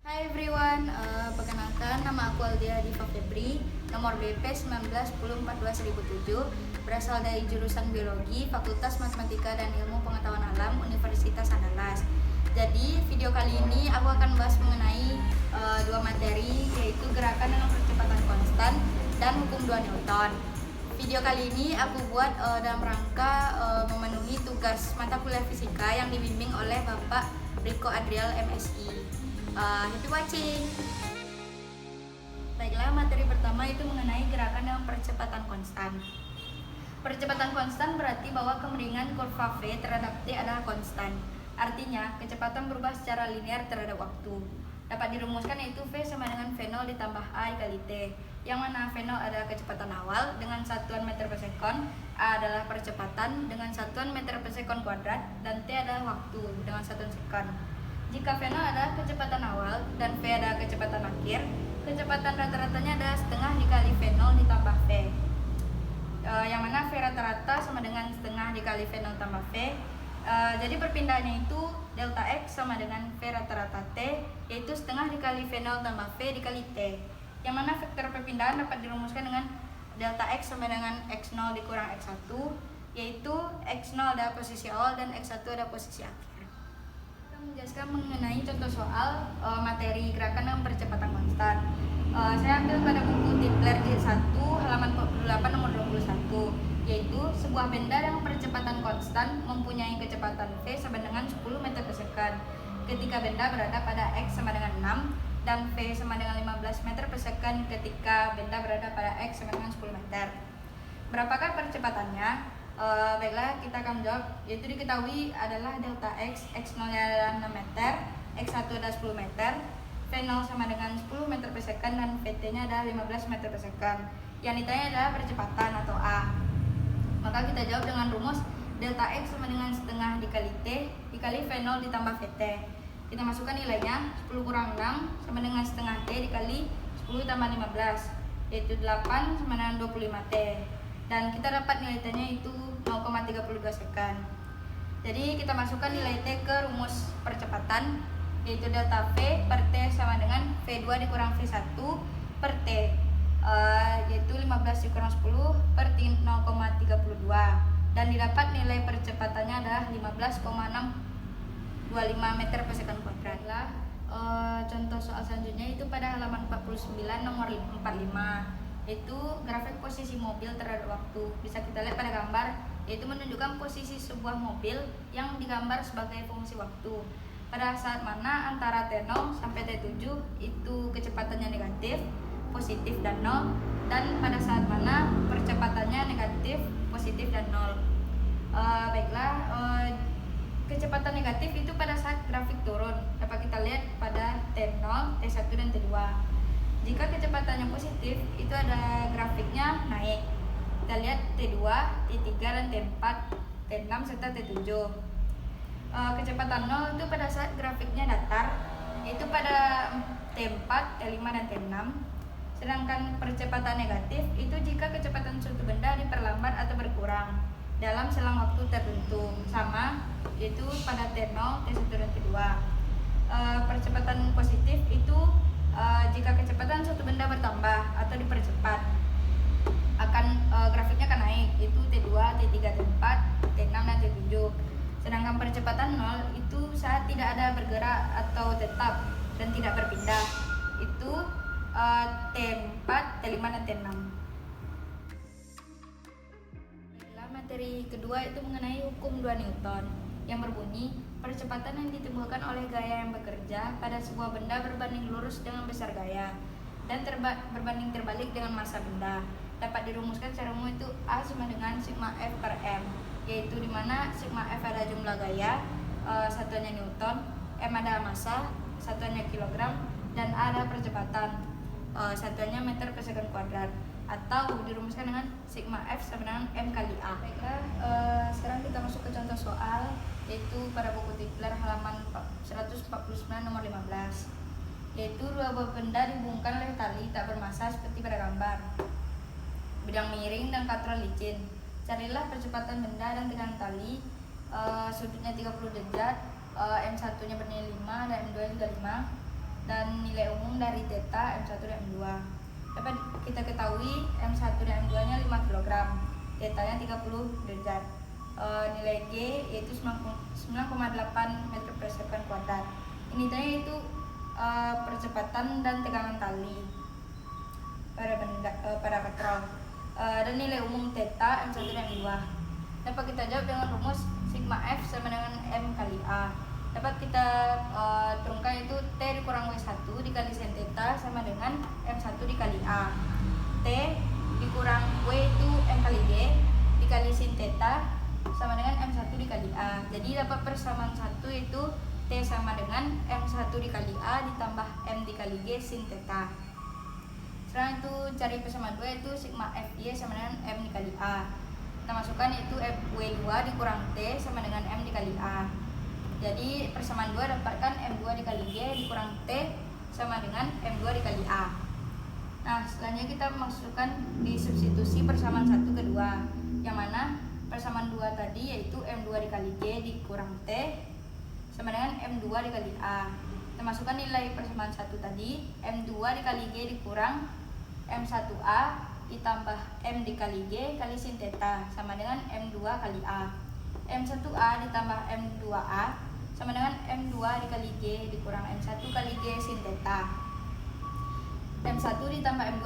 Hai everyone, perkenalkan nama aku Aldia Diva Febri, nomor BP 1910421007, berasal dari jurusan Biologi, Fakultas Matematika dan Ilmu Pengetahuan Alam, Universitas Andalas. Jadi video kali ini aku akan bahas mengenai dua materi, yaitu gerakan dengan percepatan konstan dan hukum 2 Newton. Video kali ini aku buat dalam rangka memenuhi tugas mata kuliah fisika yang dibimbing oleh Bapak Riko Adriel MSI. Happy watching. Baiklah, materi pertama itu mengenai gerakan dengan percepatan konstan. Percepatan konstan berarti bahwa kemiringan kurva V terhadap T adalah konstan. Artinya, kecepatan berubah secara linear terhadap waktu. Dapat dirumuskan yaitu V sama dengan V0 ditambah A dikali T, yang mana V0 adalah kecepatan awal dengan satuan meter per sekon, A adalah percepatan dengan satuan meter per sekon kuadrat, dan T adalah waktu dengan satuan sekon. Jika V0 adalah kecepatan awal dan V adalah kecepatan akhir, kecepatan rata-ratanya adalah setengah dikali V0 ditambah V. Yang mana V rata-rata sama dengan setengah dikali V0 tambah V. Jadi perpindahannya itu delta X sama dengan V rata-rata T, yaitu setengah dikali V0 tambah V dikali T. Yang mana vektor perpindahan dapat dirumuskan dengan delta X sama dengan X0 dikurang X1, yaitu X0 adalah posisi awal dan X1 adalah posisi akhir. Menjelaskan mengenai contoh soal materi gerakan dengan percepatan konstan. Saya ambil pada buku Tipler jilid 1 halaman 48 nomor 21, yaitu sebuah benda dengan percepatan konstan mempunyai kecepatan V sama dengan 10 meter per second ketika benda berada pada X sama dengan 6 dan V sama dengan 15 meter per second ketika benda berada pada X sama dengan 10 meter. Berapakah percepatannya? Baiklah, kita akan menjawab, yaitu diketahui adalah delta X, X0 adalah 6 meter, X1 adalah 10 meter, V0 sama dengan 10 meter per second, dan VT nya adalah 15 meter per second. Yang ditanya adalah percepatan atau A. Maka kita jawab dengan rumus delta X sama dengan setengah dikali T dikali V0 ditambah VT. Kita masukkan nilainya, 10 kurang 6 sama dengan setengah T dikali 10 tambah 15, yaitu 8 sama dengan 25 T. Dan kita dapat nilai T-nya itu 0,32 second. Jadi kita masukkan nilai T ke rumus percepatan, yaitu delta V per T sama dengan V2 dikurang V1 per T, yaitu 15 dikurang 10 per 0,32, dan didapat nilai percepatannya adalah 15,625 meter per second kuadrat. Contoh soal selanjutnya itu pada halaman 49 nomor 45, yaitu grafik posisi mobil terhadap waktu. Bisa kita lihat pada gambar, yaitu menunjukkan posisi sebuah mobil yang digambar sebagai fungsi waktu. Pada saat mana antara T0 sampai T7 itu kecepatannya negatif, positif, dan 0, dan pada saat mana percepatannya negatif, positif, dan 0. Kecepatan negatif itu pada saat grafik turun. Dapat kita lihat pada T0, T1, dan T2. Jika kecepatannya positif, itu ada grafiknya naik. Kita lihat T2, T3, dan T4, T6, serta T7. Kecepatan 0 itu pada saat grafiknya datar, yaitu pada T4, T5, dan T6. Sedangkan percepatan negatif itu jika kecepatan suatu benda diperlambat atau berkurang dalam selang waktu tertentu, sama yaitu pada T0, T1, dan T2. Percepatan positif itu jika kecepatan suatu benda bertambah atau dipercepat, grafiknya akan naik, yaitu T2, T3, T4, T6, dan T7. Sedangkan percepatan 0 itu saat tidak ada bergerak atau tetap dan tidak berpindah, itu T4, T5, dan T6. Materi kedua itu mengenai hukum 2 Newton yang berbunyi percepatan yang ditimbulkan oleh gaya yang bekerja pada sebuah benda berbanding lurus dengan besar gaya dan berbanding terbalik dengan massa benda dapat dirumuskan secara umum itu A sama dengan sigma F per M, yaitu dimana sigma F adalah jumlah gaya, satuannya Newton, M adalah massa, satuannya kilogram, dan A adalah percepatan, satuannya meter per second kuadrat, atau dirumuskan dengan sigma F sama dengan M kali A. Baiklah, sekarang kita masuk ke contoh soal, yaitu pada buku Tipler halaman 149 nomor 15, yaitu dua buah benda dihubungkan oleh tali tak bermassa seperti pada gambar, bidang miring dan katron licin. Carilah percepatan benda dan tegangan tali, sudutnya 30 derajat, M1 nya bernilai 5 dan M2 juga 5. dan nilai umum dari theta M1 dan M2. Dapat kita ketahui M1 dan M2 nya 5 kg, theta nya 30 derajat. Nilai G yaitu 9,8 meter per second kuadrat. Ini tanya itu percepatan dan tegangan tali pada katrol. Dan nilai umum theta M1 dan M2 dapat kita jawab dengan rumus sigma F sama dengan M kali A. Dapat kita turunkan itu T dikurang W1 dikali sin theta sama dengan M1 dikali A. T dikurang W itu M kali G dikali sin theta sama dengan M1 dikali A. Jadi dapat persamaan 1 itu T sama dengan M1 dikali A ditambah M dikali G sin theta. Sekarang itu cari persamaan 2 itu sigma FY sama dengan M dikali A. Kita masukkan itu W2 dikurang T sama dengan M dikali A. Jadi persamaan 2 dapatkan M2 dikali G dikurang T sama dengan M2 dikali A. Nah, selanjutnya kita masukkan di substitusi persamaan 1 kedua, yang mana persamaan 2 tadi yaitu M2 dikali G dikurang T sama dengan M2 dikali A. Kita masukkan nilai persamaan 1 tadi, M2 dikali G dikurang M1A ditambah M dikali G kali sin theta sama dengan M2 kali A. M1A ditambah M2A sama dengan M2 dikali G dikurang M1 kali G sin theta. M1 ditambah M2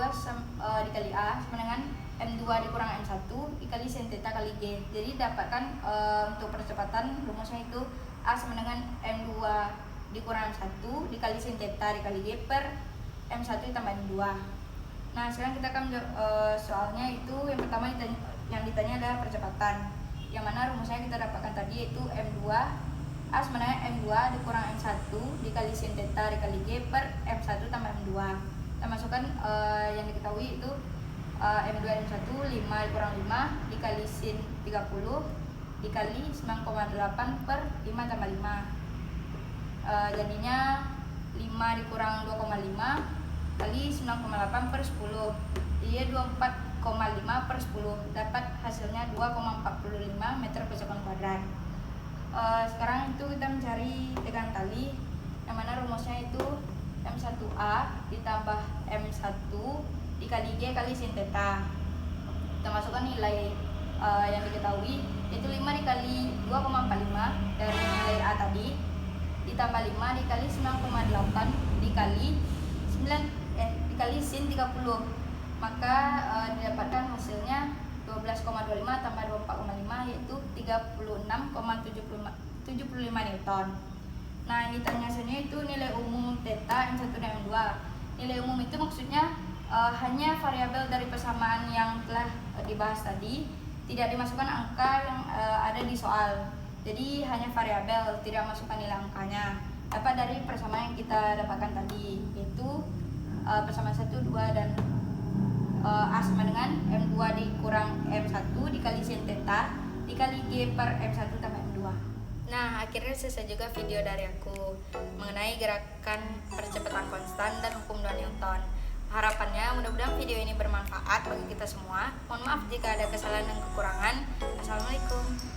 dikali A sama dengan M2 dikurang M1 dikali sin theta kali G. Jadi dapatkan untuk percepatan rumusnya itu A sama dengan M2 dikurang M1 dikali sin theta dikali G per M1 ditambah M2. Nah, sekarang kita akan soalnya itu yang pertama yang ditanya adalah percepatan, yang mana rumusnya kita dapatkan tadi yaitu M2 A sama dengan M2 dikurang M1 dikali sin theta dikali G per M1 tambah M2. Kita masukkan yang diketahui itu M2 dan M1 5 dikurang 5 dikali sin 30 dikali 9,8 per 5 tambah 5. Jadinya 5 dikurang 2,5 kali 9,8 per 10, jadi 24,5 per 10, dapat hasilnya 2,45 meter per second kuadrat. Sekarang itu kita mencari tegangan tali, yang mana rumusnya itu M1A ditambah M1 dikali G kali sin theta. Kita masukkan nilai yang diketahui yaitu 5 dikali 2,45 dari nilai A tadi ditambah 5 dikali 9,8 dikali dikali sin 30, maka didapatkan hasilnya 12,25 tambah 24,5 yaitu 36,75 Newton. Nah, yang ditanya hasilnya itu nilai umum theta M1 dan M2. Nilai umum itu maksudnya hanya variabel dari persamaan yang telah dibahas tadi, tidak dimasukkan angka yang ada di soal. Jadi hanya variabel, tidak masukkan nilai angkanya. Dapat dari persamaan yang kita dapatkan tadi, yaitu persamaan 1, 2 dan A sama dengan M2 dikurang M1 dikali sin theta dikali G per M1 tambah M2. Nah, akhirnya selesai juga video dari aku mengenai gerakan percepatan konstan dan hukum 2 Newton. Harapannya mudah-mudahan video ini bermanfaat bagi kita semua. Mohon maaf jika ada kesalahan dan kekurangan. Assalamualaikum.